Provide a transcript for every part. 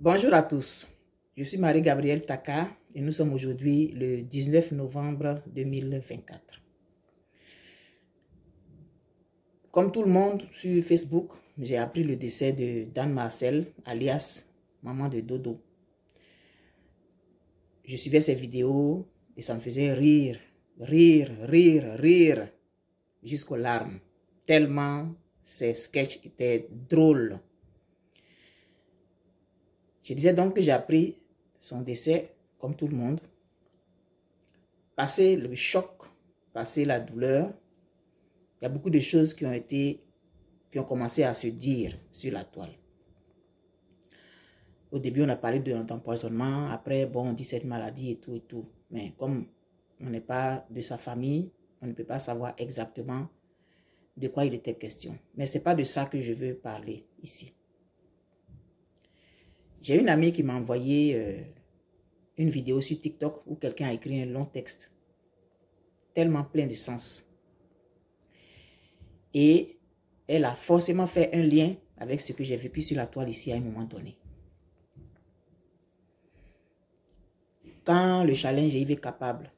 Bonjour à tous, je suis Marie-Gabrielle Taka et nous sommes aujourd'hui le 19 novembre 2024. Comme tout le monde sur Facebook, j'ai appris le décès de Dan Marcel, alias maman de Dodo. Je suivais ses vidéos et ça me faisait rire jusqu'aux larmes, tellement ses sketchs étaient drôles. Je disais donc que j'ai appris son décès comme tout le monde. Passé le choc, passé la douleur, il y a beaucoup de choses qui ont commencé à se dire sur la toile. Au début, on a parlé d'empoisonnement. Après, bon, on dit cette maladie et tout et tout. Mais comme on n'est pas de sa famille, on ne peut pas savoir exactement de quoi il était question. Mais ce n'est pas de ça que je veux parler ici. J'ai une amie qui m'a envoyé une vidéo sur TikTok où quelqu'un a écrit un long texte, tellement plein de sens. Et elle a forcément fait un lien avec ce que j'ai vécu sur la toile ici à un moment donné. Quand le challenge IV Capable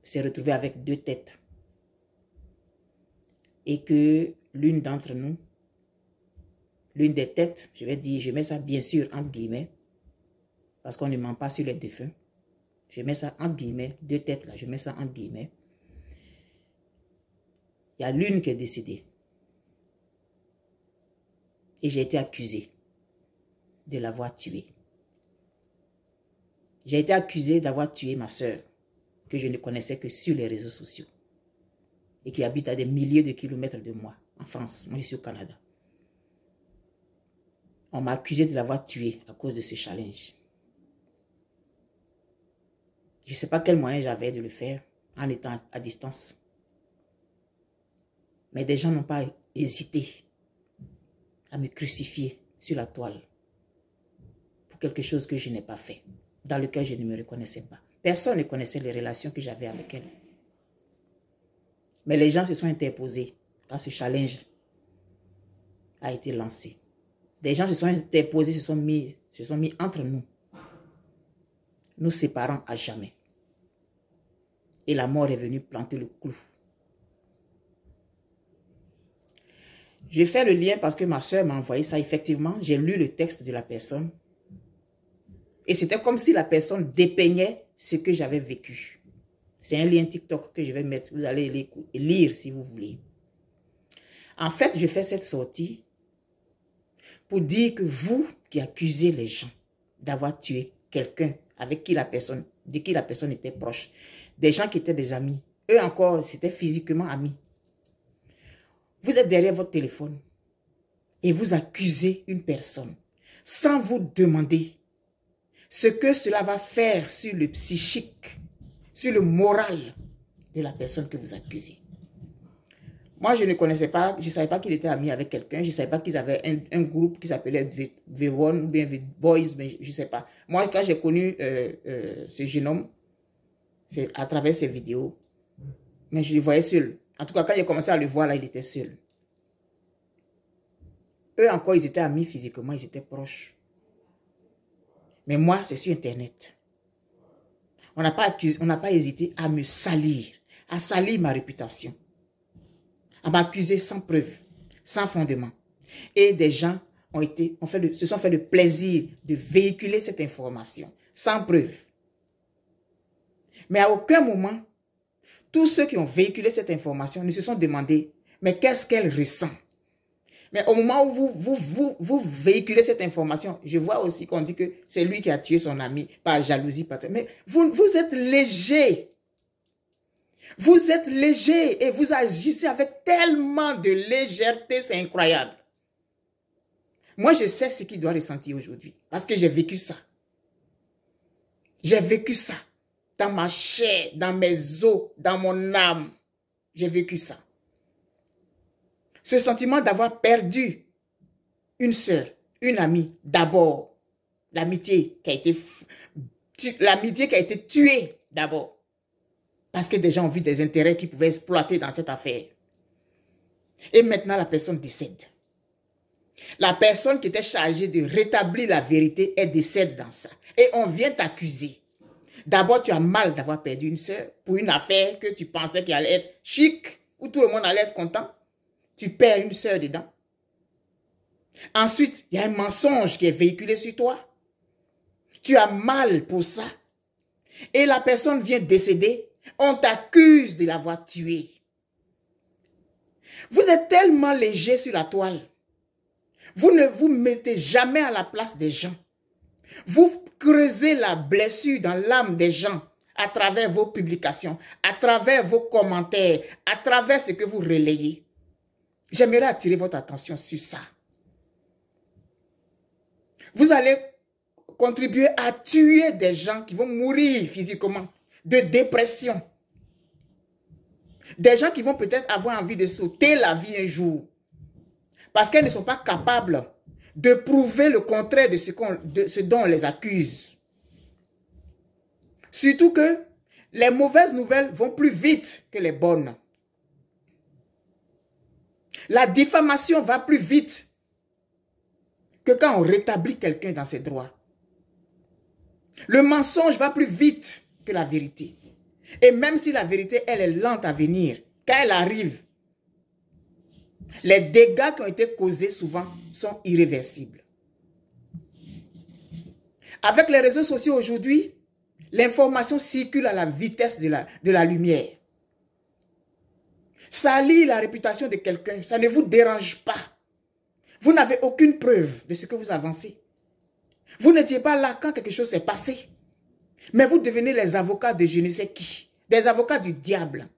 s'est retrouvé avec deux têtes et que l'une d'entre nous, l'une des têtes, je vais dire, je mets ça bien sûr entre guillemets, parce qu'on ne ment pas sur les défunts. Je mets ça entre guillemets, deux têtes là, je mets ça entre guillemets. Il y a l'une qui est décédée. Et j'ai été accusé de l'avoir tuée. J'ai été accusé d'avoir tué ma soeur, que je ne connaissais que sur les réseaux sociaux. Et qui habite à des milliers de kilomètres de moi, en France. Moi, je suis au Canada. On m'a accusé de l'avoir tuée à cause de ce challenge. Je ne sais pas quel moyen j'avais de le faire en étant à distance. Mais des gens n'ont pas hésité à me crucifier sur la toile pour quelque chose que je n'ai pas fait, dans lequel je ne me reconnaissais pas. Personne ne connaissait les relations que j'avais avec elle. Mais les gens se sont interposés quand ce challenge a été lancé. Des gens se sont interposés, se sont mis entre nous, nous séparant à jamais. Et la mort est venue planter le clou. J'ai fait le lien parce que ma soeur m'a envoyé ça. Effectivement, j'ai lu le texte de la personne. Et c'était comme si la personne dépeignait ce que j'avais vécu. C'est un lien TikTok que je vais mettre. Vous allez lire si vous voulez. En fait, je fais cette sortie pour dire que vous qui accusez les gens d'avoir tué quelqu'un avec qui la personne, de qui la personne était proche, des gens qui étaient des amis, eux encore, c'était physiquement amis. Vous êtes derrière votre téléphone et vous accusez une personne sans vous demander ce que cela va faire sur le psychique, sur le moral de la personne que vous accusez. Moi, je ne connaissais pas, je ne savais pas qu'il était ami avec quelqu'un, je ne savais pas qu'ils avaient un groupe qui s'appelait V1 ou bien V-Boys, mais je ne sais pas. Moi, quand j'ai connu ce jeune homme, c'est à travers ses vidéos, mais je le voyais seul. En tout cas, quand j'ai commencé à le voir, là, il était seul. Eux encore, ils étaient amis physiquement, ils étaient proches. Mais moi, c'est sur Internet. On n'a pas hésité à me salir, à salir ma réputation, à m'accuser sans preuve, sans fondement. Et des gens se sont fait le plaisir de véhiculer cette information, sans preuve. Mais à aucun moment, tous ceux qui ont véhiculé cette information ne se sont demandé, mais qu'est-ce qu'elle ressent? Mais au moment où vous véhiculez cette information, je vois aussi qu'on dit que c'est lui qui a tué son ami par jalousie. Mais vous êtes léger. Vous êtes léger et vous agissez avec tellement de légèreté, c'est incroyable. Moi, je sais ce qu'il doit ressentir aujourd'hui parce que j'ai vécu ça. J'ai vécu ça. Dans ma chair, dans mes os, dans mon âme. J'ai vécu ça. Ce sentiment d'avoir perdu une sœur, une amie, d'abord. L'amitié qui a été tuée d'abord. Parce que des gens ont vu des intérêts qu'ils pouvaient exploiter dans cette affaire. Et maintenant, la personne décède. La personne qui était chargée de rétablir la vérité, elle décède dans ça. Et on vient t'accuser. D'abord, tu as mal d'avoir perdu une sœur pour une affaire que tu pensais qu'elle allait être chic, où tout le monde allait être content. Tu perds une sœur dedans. Ensuite, il y a un mensonge qui est véhiculé sur toi. Tu as mal pour ça. Et la personne vient décéder. On t'accuse de l'avoir tuée. Vous êtes tellement léger sur la toile. Vous ne vous mettez jamais à la place des gens. Vous creusez la blessure dans l'âme des gens à travers vos publications, à travers vos commentaires, à travers ce que vous relayez. J'aimerais attirer votre attention sur ça. Vous allez contribuer à tuer des gens qui vont mourir physiquement de dépression. Des gens qui vont peut-être avoir envie de sauter la vie un jour. Parce qu'elles ne sont pas capables de prouver le contraire de ce dont on les accuse. Surtout que les mauvaises nouvelles vont plus vite que les bonnes. La diffamation va plus vite que quand on rétablit quelqu'un dans ses droits. Le mensonge va plus vite que la vérité. Et même si la vérité, elle est lente à venir, quand elle arrive, les dégâts qui ont été causés souvent sont irréversibles. Avec les réseaux sociaux aujourd'hui, l'information circule à la vitesse de la lumière. Salir la réputation de quelqu'un, ça ne vous dérange pas. Vous n'avez aucune preuve de ce que vous avancez. Vous n'étiez pas là quand quelque chose s'est passé. Mais vous devenez les avocats de je ne sais qui. Des avocats du diable.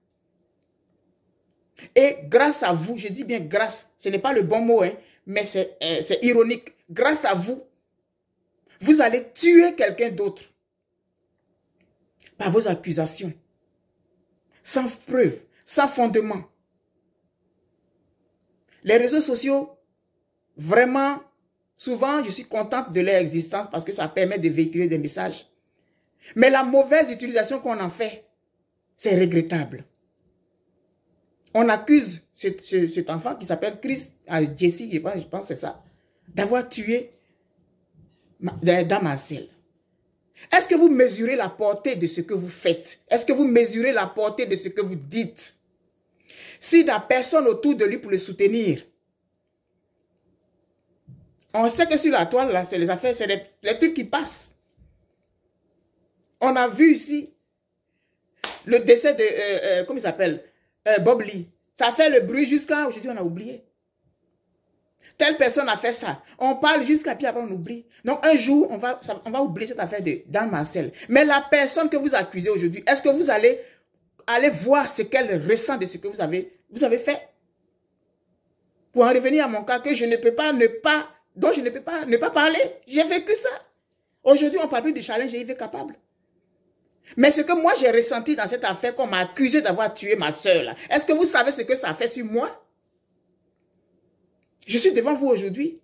Et grâce à vous, je dis bien grâce, ce n'est pas le bon mot, hein, mais c'est ironique. Grâce à vous, vous allez tuer quelqu'un d'autre par vos accusations. Sans preuve, sans fondement. Les réseaux sociaux, vraiment, souvent, je suis contente de leur existence parce que ça permet de véhiculer des messages. Mais la mauvaise utilisation qu'on en fait, c'est regrettable. On accuse cet enfant qui s'appelle Jesse, je pense que c'est ça, d'avoir tué Dame Marcel. Est-ce que vous mesurez la portée de ce que vous faites? Est-ce que vous mesurez la portée de ce que vous dites? Si la personne autour de lui pour le soutenir, on sait que sur la toile, là, c'est les affaires, c'est les trucs qui passent. On a vu ici le décès de, comment il s'appelle, Bob Lee. Ça fait le bruit jusqu'à aujourd'hui, on a oublié. Telle personne a fait ça. On parle jusqu'à puis après on oublie. Donc un jour, on va oublier cette affaire de Dan Marcel. Mais la personne que vous accusez aujourd'hui, est-ce que vous allez voir ce qu'elle ressent de ce que vous avez fait? Pour en revenir à mon cas, que je ne peux pas dont je ne peux pas ne pas parler. J'ai vécu ça. Aujourd'hui, on parle plus de challenge, j'ai été capable. Mais ce que moi j'ai ressenti dans cette affaire, qu'on m'a accusé d'avoir tué ma soeur là, est-ce que vous savez ce que ça a fait sur moi? Je suis devant vous aujourd'hui.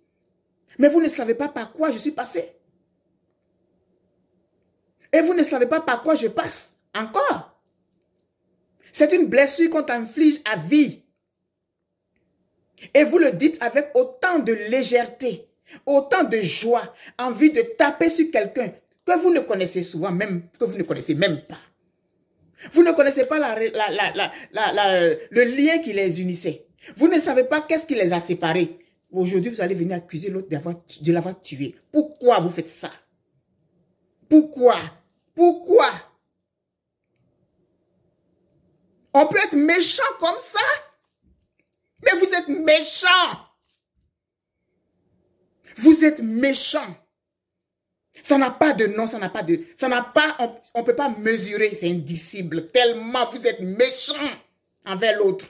Mais vous ne savez pas par quoi je suis passé. Et vous ne savez pas par quoi je passe encore. C'est une blessure qu'on t'inflige à vie. Et vous le dites avec autant de légèreté, autant de joie, envie de taper sur quelqu'un que vous ne connaissez souvent même, que vous ne connaissez même pas. Vous ne connaissez pas le lien qui les unissait. Vous ne savez pas qu'est-ce qui les a séparés. Aujourd'hui, vous allez venir accuser l'autre de l'avoir tué. Pourquoi vous faites ça? Pourquoi? Pourquoi? On peut être méchant comme ça? Mais vous êtes méchant. Vous êtes méchant. Ça n'a pas de nom, on ne peut pas mesurer, c'est indicible. Tellement vous êtes méchant envers l'autre.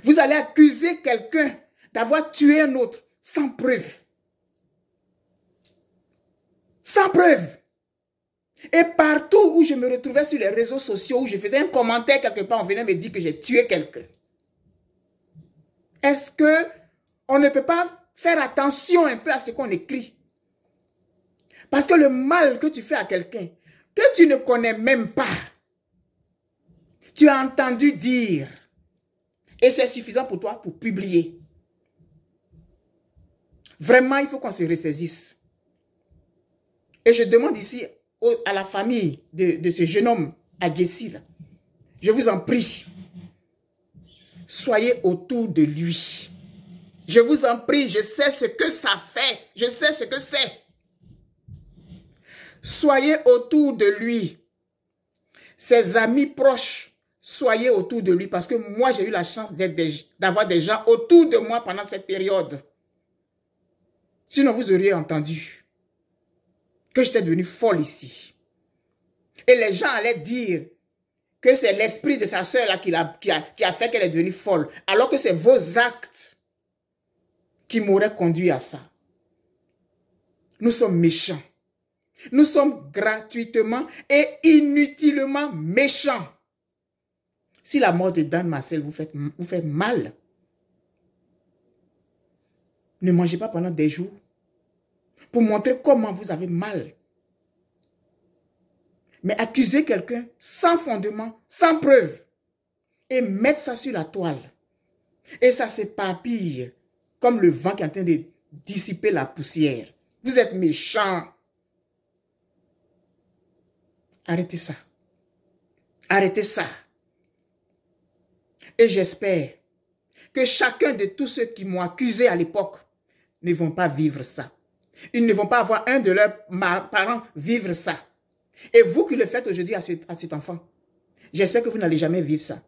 Vous allez accuser quelqu'un d'avoir tué un autre sans preuve. Sans preuve. Et partout où je me retrouvais sur les réseaux sociaux, où je faisais un commentaire quelque part, on venait me dire que j'ai tué quelqu'un. Est-ce qu'on ne peut pas faire attention un peu à ce qu'on écrit? Parce que le mal que tu fais à quelqu'un, que tu ne connais même pas, tu as entendu dire, et c'est suffisant pour toi pour publier. Vraiment, il faut qu'on se ressaisisse. Et je demande ici à la famille de ce jeune homme, Aguessi, là, je vous en prie, soyez autour de lui. Je vous en prie, je sais ce que ça fait. Je sais ce que c'est. Soyez autour de lui. Ses amis proches, soyez autour de lui. Parce que moi, j'ai eu la chance d'avoir des gens autour de moi pendant cette période. Sinon, vous auriez entendu que j'étais devenue folle ici. Et les gens allaient dire que c'est l'esprit de sa sœur là qui a fait qu'elle est devenue folle. Alors que c'est vos actes qui m'auraient conduit à ça. Nous sommes méchants. Nous sommes gratuitement et inutilement méchants. Si la mort de Dan Marcel vous fait mal, ne mangez pas pendant des jours pour montrer comment vous avez mal. Mais accuser quelqu'un sans fondement, sans preuve, et mettre ça sur la toile. Et ça s'éparpille comme le vent qui est en train de dissiper la poussière. Vous êtes méchants. Arrêtez ça. Arrêtez ça. Et j'espère que chacun de tous ceux qui m'ont accusé à l'époque ne vont pas vivre ça. Ils ne vont pas avoir un de leurs parents vivre ça. Et vous qui le faites aujourd'hui à cet enfant, j'espère que vous n'allez jamais vivre ça.